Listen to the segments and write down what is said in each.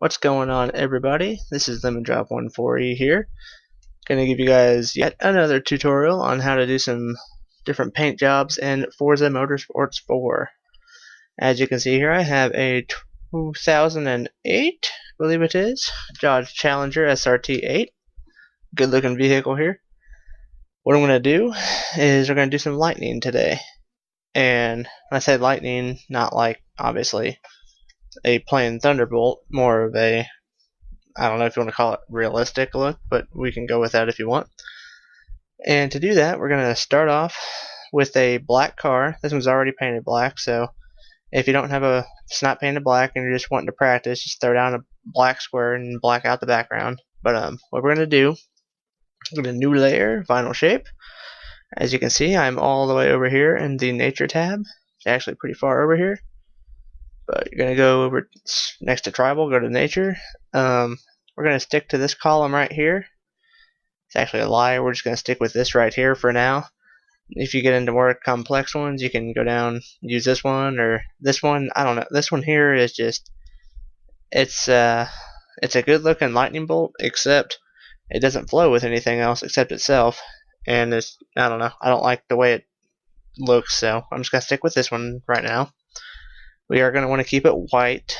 What's going on, everybody? This is LemonDrop140 here. Gonna give you guys yet another tutorial on how to do some different paint jobs in Forza Motorsports 4. As you can see here, I have a 2008, I believe it is, Dodge Challenger SRT8. Good looking vehicle here. What I'm gonna do is we're gonna do some lightning today. And when I say lightning, not like obviously a plain thunderbolt, more of a, I don't know if you want to call it realistic look, but we can go with that if you want. And to do that, we're going to start off with a black car. This one's already painted black, so if you don't have a, if it's not painted black and you're just wanting to practice, just throw down a black square and black out the background. But what we're going to do, we're going to new layer, vinyl shape. As you can see, I'm all the way over here in the nature tab. It's actually pretty far over here. But you're going to go over next to tribal, go to nature. We're going to stick to this column right here. It's actually a lie. We're just going to stick with this right here for now. If you get into more complex ones, you can go down, use this one or this one. I don't know. This one here is just, it's a good looking lightning bolt, except it doesn't flow with anything else except itself. And it's, I don't know. I don't like the way it looks, so I'm just going to stick with this one right now. We are going to want to keep it white,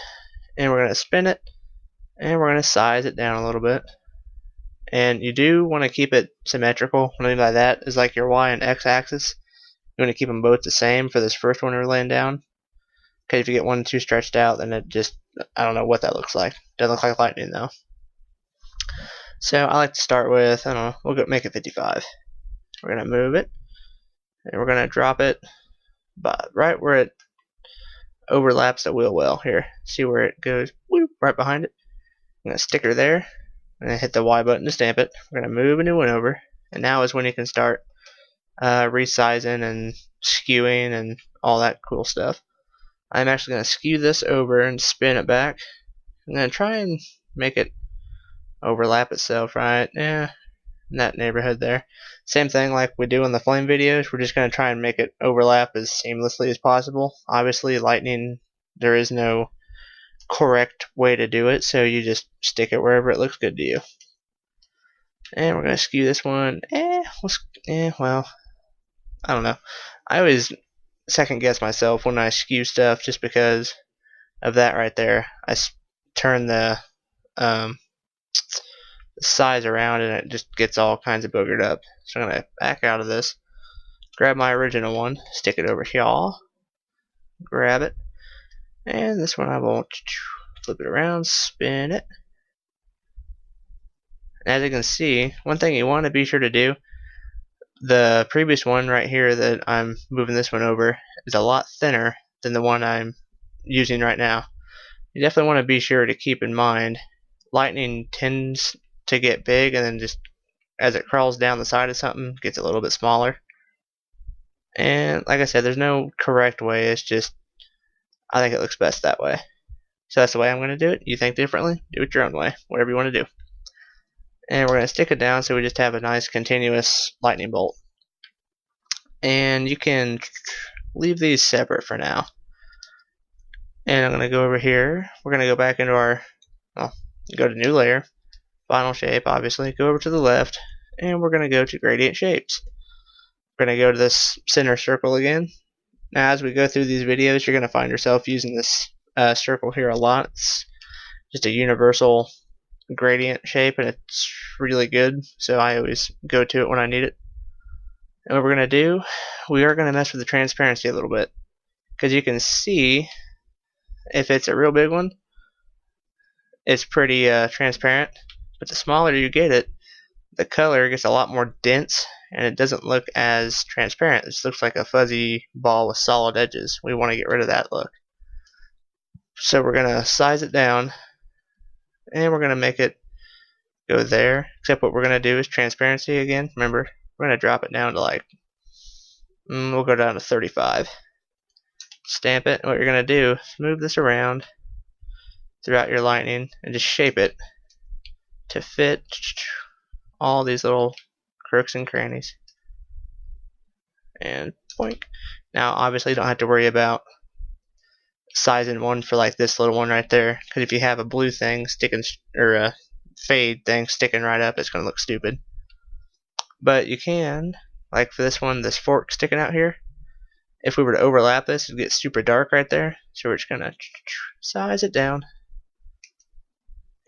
and we're going to spin it, and we're going to size it down a little bit. And you do want to keep it symmetrical. What I mean by that is like your Y and X axis. You want to keep them both the same for this first one we're laying down. Okay, if you get one too stretched out, then it just, I don't know what that looks like. Doesn't look like lightning though. So I like to start with, I don't know, we'll make it 55. We're going to move it, and we're going to drop it by right where it overlaps the wheel well. Here, see where it goes, whoop, right behind it. I'm going to stick her there. I'm going to hit the Y button to stamp it. We're going to move a new one over, and now is when you can start resizing and skewing and all that cool stuff. I'm actually going to skew this over and spin it back. I'm going to try and make it overlap itself right, yeah, in that neighborhood there. Same thing like we do in the flame videos. We're just going to try and make it overlap as seamlessly as possible. Obviously, lightning, there is no correct way to do it, so you just stick it wherever it looks good to you. And we're going to skew this one. Well, I don't know. I always second guess myself when I skew stuff just because of that right there. I turn the size around and it just gets all kinds of boogered up. So I'm going to back out of this, grab my original one, stick it over here, grab it, and this one I will flip it around, spin it. As you can see, one thing you want to be sure to do, the previous one right here that I'm moving this one over is a lot thinner than the one I'm using right now. You definitely want to be sure to keep in mind lightning tends to get big and then just as it crawls down the side of something gets a little bit smaller. And like I said, there's no correct way, it's just I think it looks best that way. So that's the way I'm going to do it. You think differently, do it your own way, whatever you want to do. And we're going to stick it down so we just have a nice continuous lightning bolt. And you can leave these separate for now. And I'm going to go over here. We're going to go back into our, well, go to new layer, vinyl shape obviously, go over to the left, and we're going to go to gradient shapes. We're going to go to this center circle again. Now as we go through these videos, you're going to find yourself using this circle here a lot. It's just a universal gradient shape and it's really good, so I always go to it when I need it. And what we're going to do, we are going to mess with the transparency a little bit, because you can see if it's a real big one, it's pretty transparent, but the smaller you get it, the color gets a lot more dense and it doesn't look as transparent. It just looks like a fuzzy ball with solid edges. We want to get rid of that look. So we're going to size it down and we're going to make it go there, except what we're going to do is transparency again. Remember, we're going to drop it down to like, we'll go down to 35. Stamp it, and what you're going to do is move this around throughout your lightning and just shape it to fit all these little crooks and crannies. And boink. Now obviously you don't have to worry about sizing one for like this little one right there, because if you have a blue thing sticking or a fade thing sticking right up, it's gonna look stupid. But you can, like for this one, this fork sticking out here, if we were to overlap this, it'd get super dark right there. So we're just gonna size it down.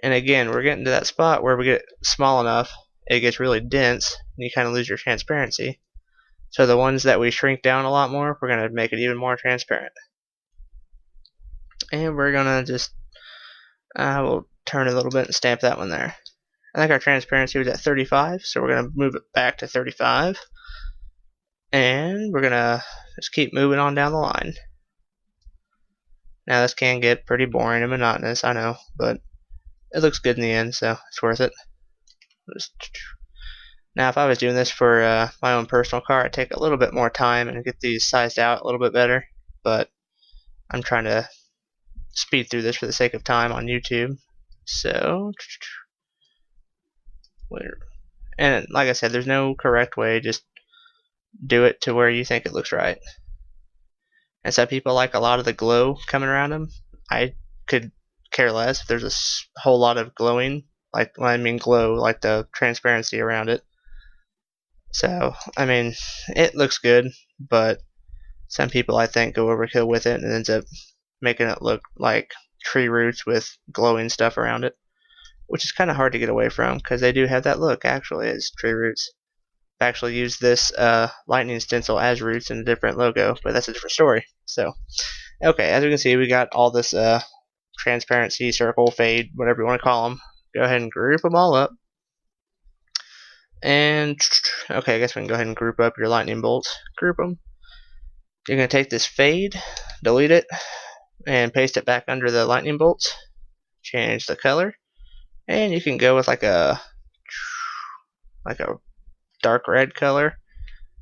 And again, we're getting to that spot where we get small enough, it gets really dense, and you kind of lose your transparency. So the ones that we shrink down a lot more, we're gonna make it even more transparent. And we're gonna just, we'll turn a little bit and stamp that one there. I think our transparency was at 35, so we're gonna move it back to 35. And we're gonna just keep moving on down the line. Now this can get pretty boring and monotonous, I know, but it looks good in the end, so it's worth it. Now if I was doing this for my own personal car, I'd take a little bit more time and get these sized out a little bit better, but I'm trying to speed through this for the sake of time on YouTube. So, and like I said, there's no correct way, just do it to where you think it looks right. And some people like a lot of the glow coming around them. I could care less if there's a whole lot of glowing, like when I mean glow, like the transparency around it. So, I mean, it looks good, but some people I think go overkill with it and ends up making it look like tree roots with glowing stuff around it, which is kind of hard to get away from because they do have that look actually as tree roots. I've actually used this lightning stencil as roots in a different logo, but that's a different story. So, okay, as you can see, we got all this transparency, circle, fade, whatever you want to call them. Go ahead and group them all up. And, okay, I guess we can go ahead and group up your lightning bolts. Group them. You're going to take this fade, delete it, and paste it back under the lightning bolts. Change the color. And you can go with like a dark red color.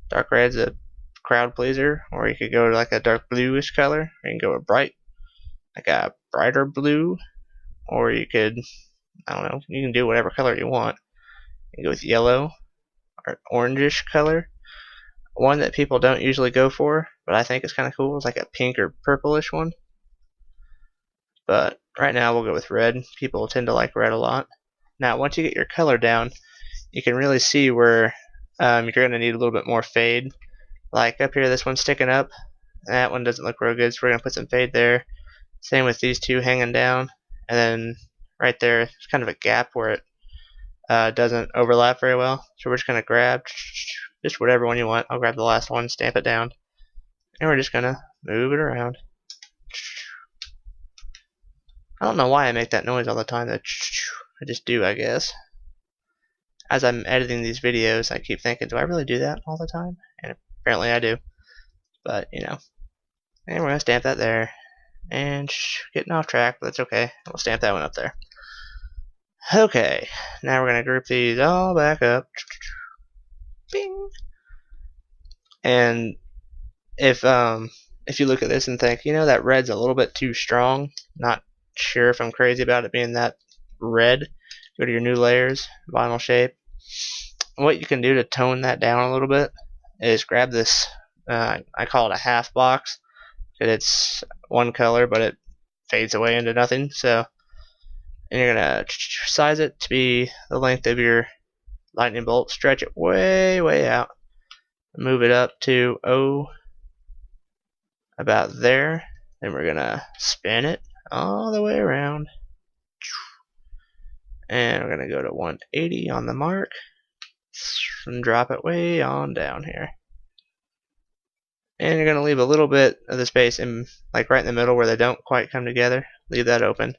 Dark red's a crowd pleaser, or you could go to like a dark bluish color. Or you can go with bright, like a brighter blue, or you could, I don't know, you can do whatever color you want. You can go with yellow or orangish color. One that people don't usually go for, but I think it's kind of cool, is like a pink or purplish one. But right now we'll go with red. People tend to like red a lot. Now once you get your color down, you can really see where you're going to need a little bit more fade. Like up here, this one's sticking up. That one doesn't look real good, so we're going to put some fade there. Same with these two hanging down. And then right there, it's kind of a gap where it doesn't overlap very well. So we're just going to grab just whatever one you want. I'll grab the last one, stamp it down. And we're just going to move it around. I don't know why I make that noise all the time. I just do, I guess. As I'm editing these videos, I keep thinking, do I really do that all the time? And apparently I do. But, you know. And we're going to stamp that there. And getting off track, but that's okay. We'll stamp that one up there. Okay. Now we're going to group these all back up. Bing. And if you look at this and think, you know, that red's a little bit too strong, not sure if I'm crazy about it being that red, go to your new layers, vinyl shape. What you can do to tone that down a little bit is grab this, I call it a half box, because it's one color but it fades away into nothing. So, and you're gonna size it to be the length of your lightning bolt, stretch it way out, move it up to about there. Then we're gonna spin it all the way around, and we're gonna go to 180 on the mark and drop it way on down here. And you're gonna leave a little bit of the space in, like right in the middle where they don't quite come together. Leave that open,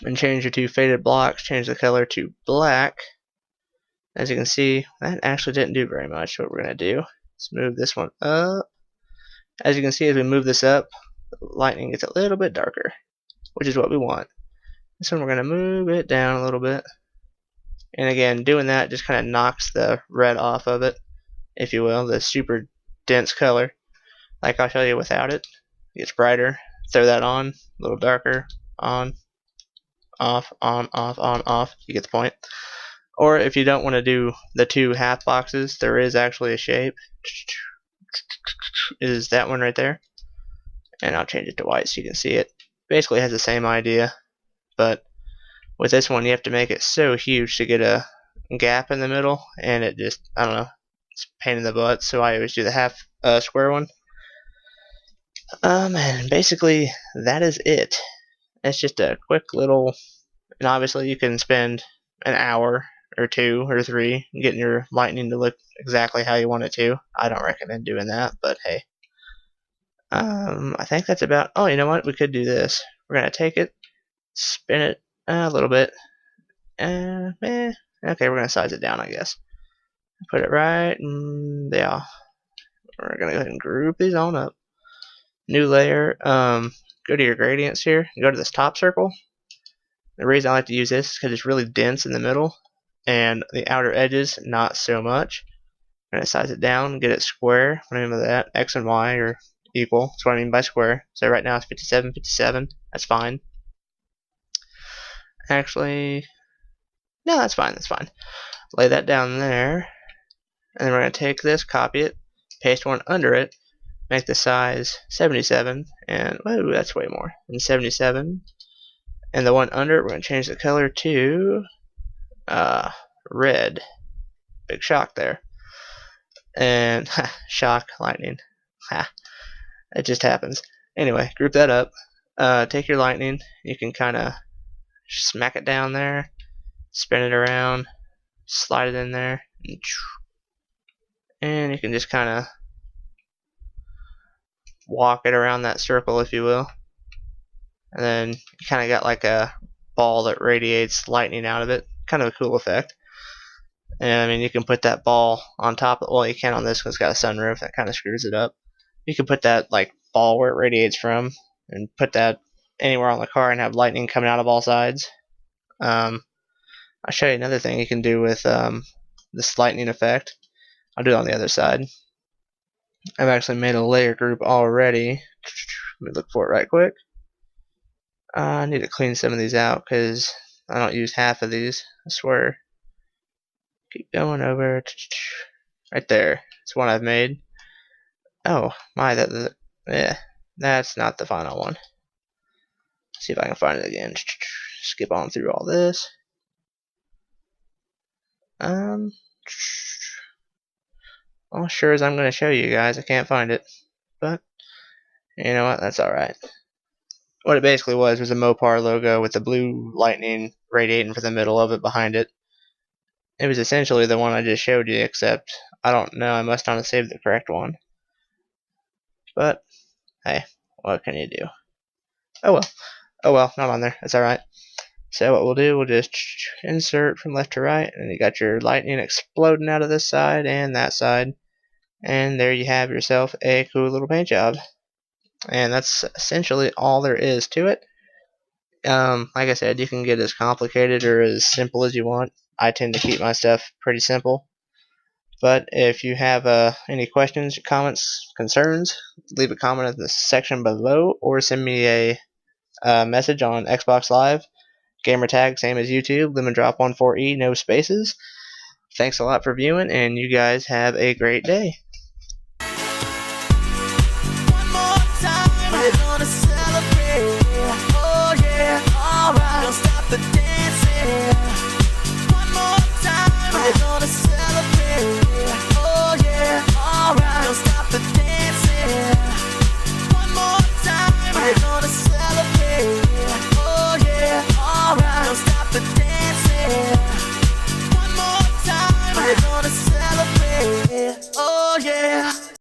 and change your two faded blocks. Change the color to black. As you can see, that actually didn't do very much. What we're gonna do is move this one up. As you can see, as we move this up, the lightning gets a little bit darker, which is what we want. This one we're going to move it down a little bit. And again, doing that just kind of knocks the red off of it, if you will, the super dense color. Like I'll show you without it. It gets brighter. Throw that on, a little darker, on, off, on, off, on, off. You get the point. Or if you don't want to do the two half boxes, there is actually a shape. Is that one right there. and I'll change it to white so you can see it. Basically has the same idea, but with this one you have to make it so huge to get a gap in the middle, and it just, I don't know, it's a pain in the butt, so I always do the half square one. And basically that is it. It's just a quick little, and obviously you can spend an hour or 2 or 3 getting your lightning to look exactly how you want it to. I don't recommend doing that, but hey. I think that's about, oh, you know what, we could do this. We're going to take it, spin it a little bit, okay, we're going to size it down, I guess. Put it right, yeah. We're going to go ahead and group these on up. New layer, go to your gradients here, and go to this top circle. The reason I like to use this is because it's really dense in the middle, and the outer edges, not so much. I'm going to size it down, get it square. What do I mean by that? X and Y are equal. That's what I mean by square. So right now it's 57, 57. That's fine. Actually, no, that's fine. That's fine. Lay that down there. And then we're going to take this, copy it, paste one under it, make the size 77. And, whoa, that's way more than 77. And the one under it, we're going to change the color to red. Big shock there. And shock lightning. It just happens. Anyway, group that up. Take your lightning. You can kind of smack it down there, spin it around, slide it in there, and you can just kind of walk it around that circle, if you will. And then you kind of got like a ball that radiates lightning out of it. Kind of a cool effect. And I mean, you can put that ball on top of, well, you can on this because it's got a sunroof that kind of screws it up. You can put that like ball where it radiates from and put that anywhere on the car and have lightning coming out of all sides. I'll show you another thing you can do with this lightning effect. I'll do it on the other side. I've actually made a layer group already. Let me look for it right quick. I need to clean some of these out because I don't use half of these, I swear. Keep going over. Right there. It's one I've made. Oh, my, that's not the final one. Let's see if I can find it again. Skip on through all this. Well, sure as I'm going to show you guys, I can't find it. But, you know what, that's alright. What it basically was a Mopar logo with the blue lightning radiating from the middle of it behind it. It was essentially the one I just showed you, except I don't know, I must not have saved the correct one. But, hey, what can you do? Oh well, not on there, that's alright. So what we'll do, we'll just insert from left to right, and you got your lightning exploding out of this side and that side. And there you have yourself a cool little paint job. And that's essentially all there is to it. Like I said, you can get as complicated or as simple as you want. I tend to keep my stuff pretty simple. But if you have any questions, comments, concerns, leave a comment in the section below, or send me a message on Xbox Live. Gamer tag, same as YouTube, LemonDrop14E, no spaces. Thanks a lot for viewing, and you guys have a great day. One more time, we're gonna celebrate. Oh yeah, alright. Don't stop the